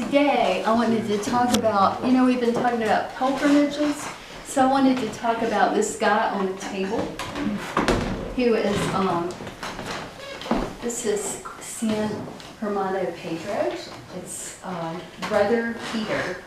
today I wanted to talk about, we've been talking about pilgrimages, so I wanted to talk about this guy on the table who is, this is San Hermano Pedro. It's Brother Peter.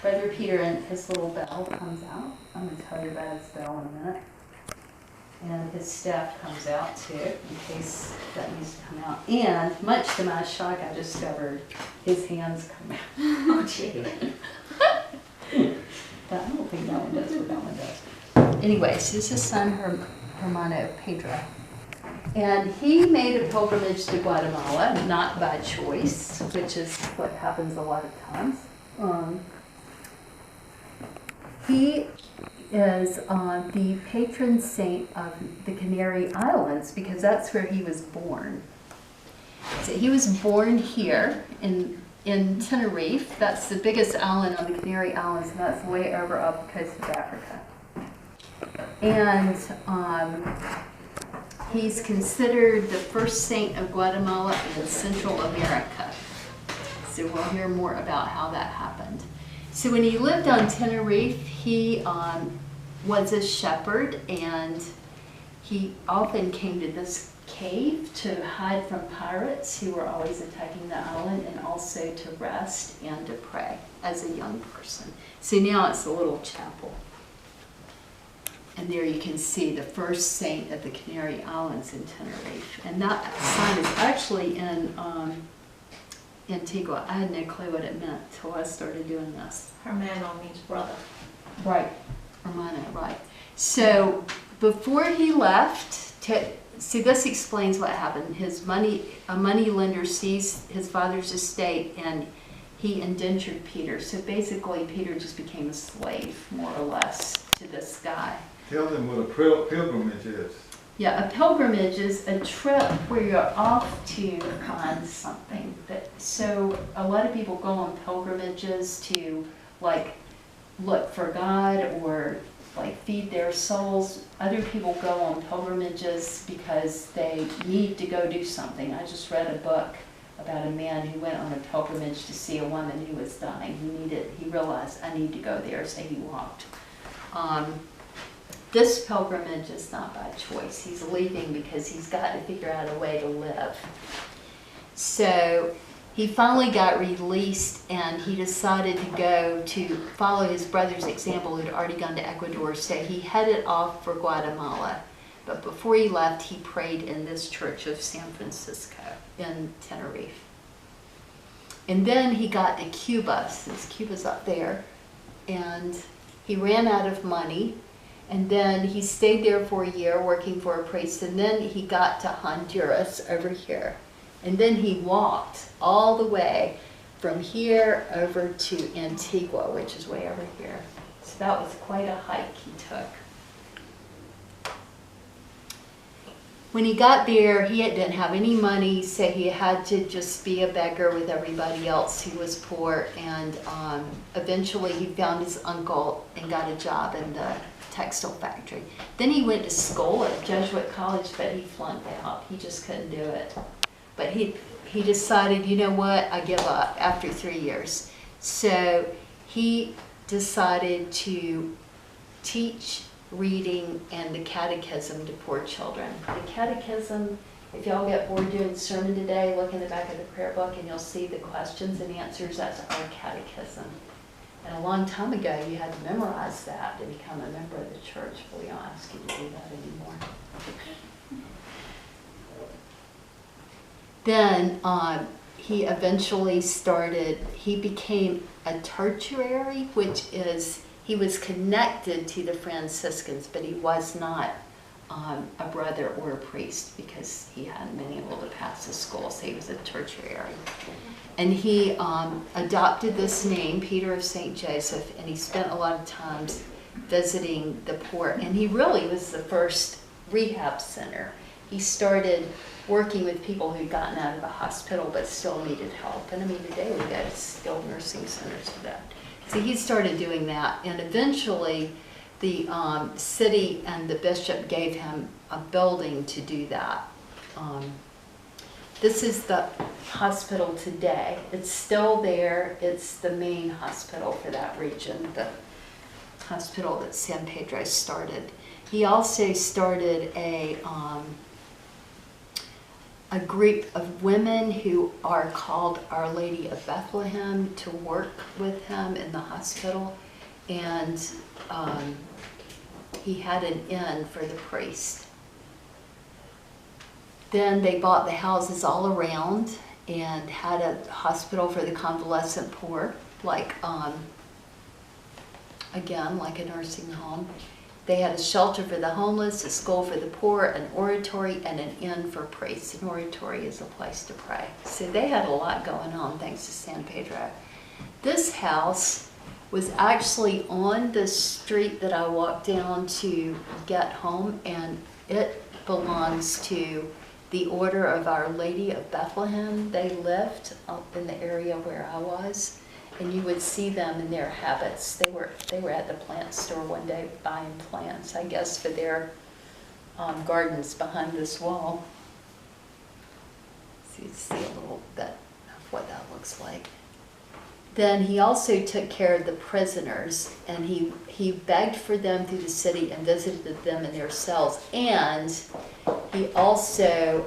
Brother Peter, and his little bell comes out. I'm going to tell you about his bell in a minute. And his staff comes out too, in case that needs to come out. And much to my shock, I discovered his hands come out. Oh, gee. But I don't think that one does what that one does. Anyways, this is San Hermano Pedro. And he made a pilgrimage to Guatemala, not by choice, which is what happens a lot of times. He is the patron saint of the Canary Islands because that's where he was born. So he was born here in Tenerife. That's the biggest island on the Canary Islands, and that's way over up the coast of Africa. And he's considered the first saint of Guatemala in Central America. So we'll hear more about how that happened. So when he lived on Tenerife, he was a shepherd, and he often came to this cave to hide from pirates who were always attacking the island, and also to rest and to pray as a young person. So now it's a little chapel. And there you can see the first saint of the Canary Islands in Tenerife. And that sign is actually in Antigua. I had no clue what it meant until I started doing this. Hermano means brother. Right, Hermano, right. So before he left, see, this explains what happened. A money lender seized his father's estate, and he indentured Peter. So basically, Peter just became a slave, more or less, to this guy. Tell them what a pilgrimage is. Yeah, a pilgrimage is a trip where you're off to find something. So a lot of people go on pilgrimages to look for God or feed their souls. Other people go on pilgrimages because they need to go do something. I just read a book about a man who went on a pilgrimage to see a woman who was dying. He realized, I need to go there, so he walked. This pilgrimage is not by choice. He's leaving because he's got to figure out a way to live. So he finally got released, and he decided to go to follow his brother's example, who had already gone to Ecuador. So he headed off for Guatemala. But before he left, he prayed in this church of San Francisco in Tenerife. And then he got to Cuba, since Cuba's up there, and he ran out of money. And then he stayed there for a year working for a priest, and then he got to Honduras over here. And then he walked all the way from here over to Antigua, which is way over here. So that was quite a hike he took. When he got there, he didn't have any money, so he had to just be a beggar with everybody else who was poor. And eventually he found his uncle and got a job in the textile factory. Then he went to school at Jesuit college, but he flunked out. He just couldn't do it. But he decided, you know what, I give up after 3 years. So he decided to teach reading and the catechism to poor children. The catechism, if y'all get bored doing the sermon today, look in the back of the prayer book and you'll see the questions and answers. That's our catechism. And a long time ago, you had to memorize that to become a member of the church, but we don't ask you to do that anymore. Then he eventually he became a tertiary, which is, he was connected to the Franciscans, but he was not a brother or a priest because he hadn't been able to pass the school, so he was a tertiary. And he adopted this name, Peter of St. Joseph, and he spent a lot of times visiting the poor. And he really was the first rehab center. He started working with people who'd gotten out of the hospital but still needed help. And I mean, today we go to skilled nursing centers for that. So he started doing that, and eventually the city and the bishop gave him a building to do that. This is the hospital today. It's still there. It's the main hospital for that region, the hospital that San Pedro started. He also started a group of women who are called Our Lady of Bethlehem to work with him in the hospital. And he had an inn for the priest. Then they bought the houses all around and had a hospital for the convalescent poor, like, again, like a nursing home. They had a shelter for the homeless, a school for the poor, an oratory, and an inn for priests. An oratory is a place to pray. So they had a lot going on thanks to San Pedro. This house was actually on the street that I walked down to get home, and it belongs to the Order of Our Lady of Bethlehem. They lived up in the area where I was. And you would see them in their habits. They were at the plant store one day buying plants, I guess, for their gardens behind this wall. So you see a little bit of what that looks like. Then he also took care of the prisoners, and he begged for them through the city and visited them in their cells. And he also,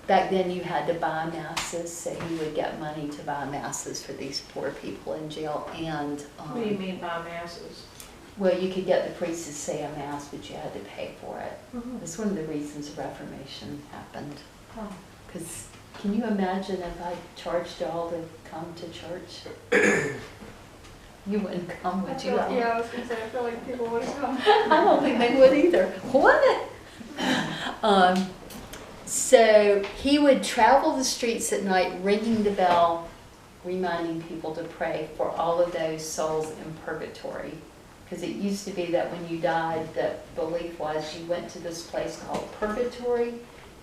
back then you had to buy masses, so he would get money to buy masses for these poor people in jail. And What do you mean by masses? well, you could get the priest to say a mass, but you had to pay for it. Mhm. It's one of the reasons the Reformation happened. Oh. Because can you imagine if I charged y'all to come to church? You wouldn't come, would you? Yeah, I was gonna say, I feel like people would come. I don't think they would either. What? So he would travel the streets at night, ringing the bell, reminding people to pray for all of those souls in purgatory. Because it used to be that when you died, the belief was you went to this place called purgatory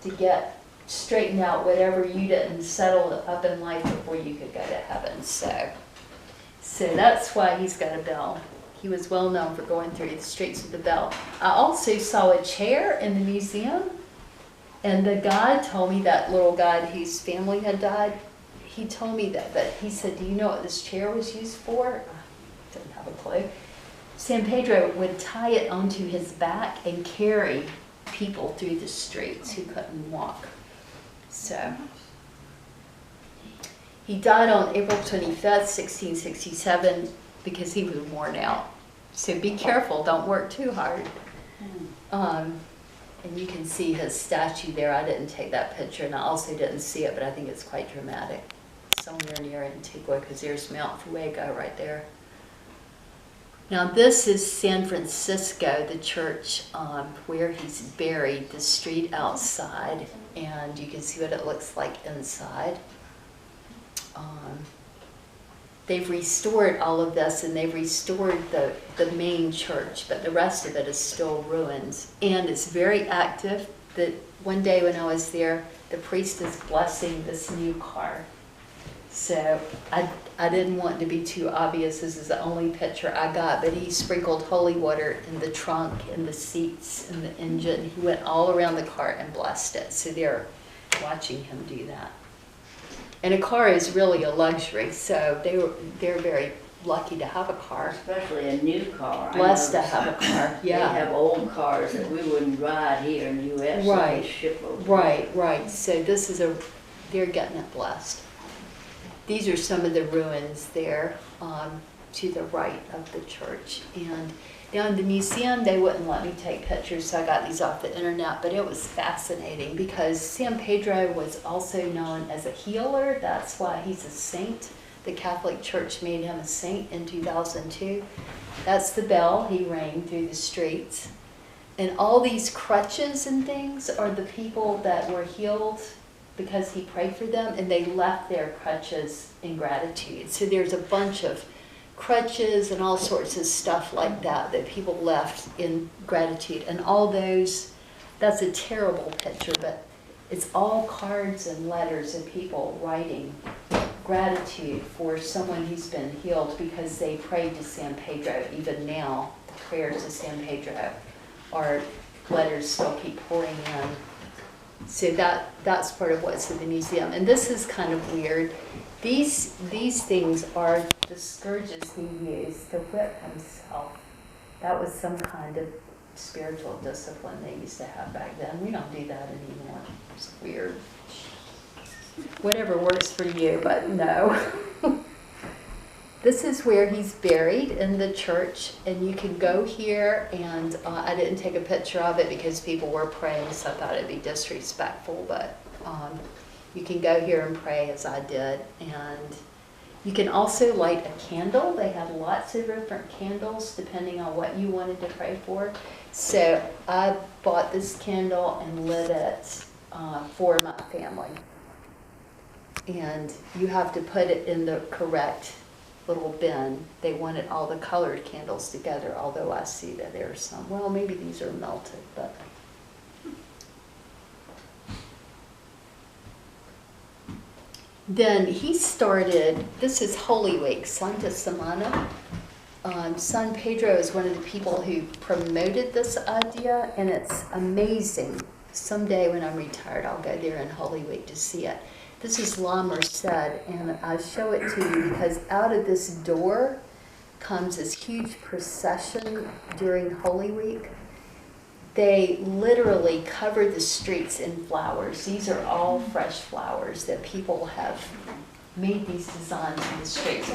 to get straightened out whatever you didn't settle up in life before you could go to heaven. So that's why he's got a bell. He was well known for going through the streets with the bell. I also saw a chair in the museum, and the guide told me, that little guide whose family had died, he told me that, but he said, do you know what this chair was used for? I didn't have a clue. San Pedro would tie it onto his back and carry people through the streets who couldn't walk. So he died on April 25th, 1667, because he was worn out. So be careful, don't work too hard. And you can see his statue there. I didn't take that picture, and I also didn't see it, but I think it's quite dramatic. Somewhere near Antigua, because there's Mount Fuego right there. Now this is San Francisco, the church where he's buried, the street outside, and you can see what it looks like inside. They've restored all of this, and they've restored the main church, but the rest of it is still ruins. And it's very active. That one day when I was there, the priest is blessing this new car. So I didn't want to be too obvious. This is the only picture I got, but he sprinkled holy water in the trunk, in the seats, in the engine. He went all around the car and blessed it. So they're watching him do that. And a car is really a luxury, so they're very lucky to have a car. Especially a new car. Blessed to have a car, yeah. They have old cars that we wouldn't ride here in the U.S. so Right. they ship over. Right. So this is they're getting it blessed. These are some of the ruins there to the right of the church. And down in the museum, they wouldn't let me take pictures, so I got these off the internet, but it was fascinating because San Pedro was also known as a healer. That's why he's a saint. The Catholic Church made him a saint in 2002. That's the bell he rang through the streets. And all these crutches and things are the people that were healed because he prayed for them, and they left their crutches in gratitude. So there's a bunch of crutches and all sorts of stuff like that people left in gratitude. And all those, that's a terrible picture, but it's all cards and letters of people writing gratitude for someone who's been healed because they prayed to San Pedro. Even now, the prayers to San Pedro, our letters still keep pouring in. So that's part of what's in the museum. And this is kind of weird. These things are the scourges he used to whip himself. That was some kind of spiritual discipline they used to have back then. We don't do that anymore. It's weird. Whatever works for you, but no. This is where he's buried in the church, and you can go here, and I didn't take a picture of it because people were praying, so I thought it'd be disrespectful, but you can go here and pray as I did. And you can also light a candle. They have lots of different candles depending on what you wanted to pray for. So I bought this candle and lit it for my family. And you have to put it in the correct little bin. They wanted all the colored candles together, although I see that there are some. Well, maybe these are melted, but. Then he started, this is Holy Week, Santa Semana. San Pedro is one of the people who promoted this idea, and it's amazing. Someday when I'm retired, I'll go there in Holy Week to see it. This is La Merced, and I show it to you because out of this door comes this huge procession during Holy Week. They literally cover the streets in flowers. These are all fresh flowers that people have made these designs in the streets.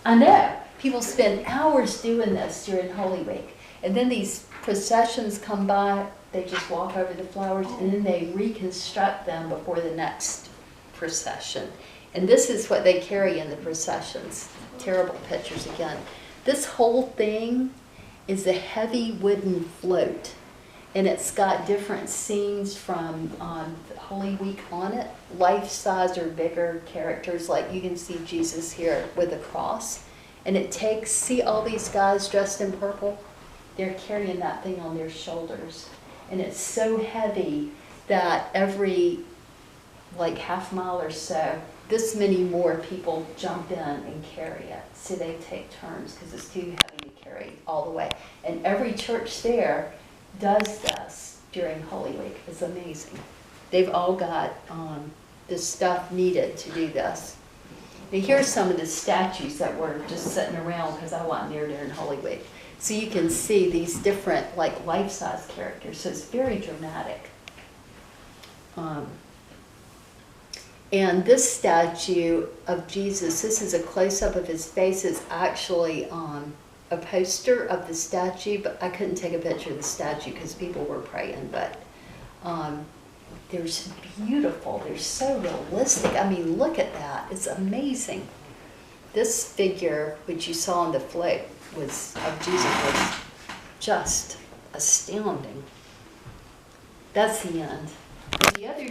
I know. People spend hours doing this during Holy Week. And then these processions come by, they just walk over the flowers, and then they reconstruct them before the next procession. And this is what they carry in the processions. Terrible pictures again. This whole thing is a heavy wooden float, and it's got different scenes from Holy Week on it, life-size or bigger characters, like you can see Jesus here with a cross. And it takes, see all these guys dressed in purple? They're carrying that thing on their shoulders. And it's so heavy that every like half mile or so, this many more people jump in and carry it. So they take turns because it's too heavy to carry all the way. And every church there does this during Holy Week. It's amazing. They've all got the stuff needed to do this. Now here's some of the statues that were just sitting around because I wasn't there during Holy Week. So you can see these different like life-size characters. So it's very dramatic. And this statue of Jesus, this is a close-up of his face, is actually a poster of the statue, but I couldn't take a picture of the statue because people were praying, but they're beautiful. They're so realistic. I mean, look at that. It's amazing. This figure, which you saw on the float, of Jesus was just astounding. That's the end. The other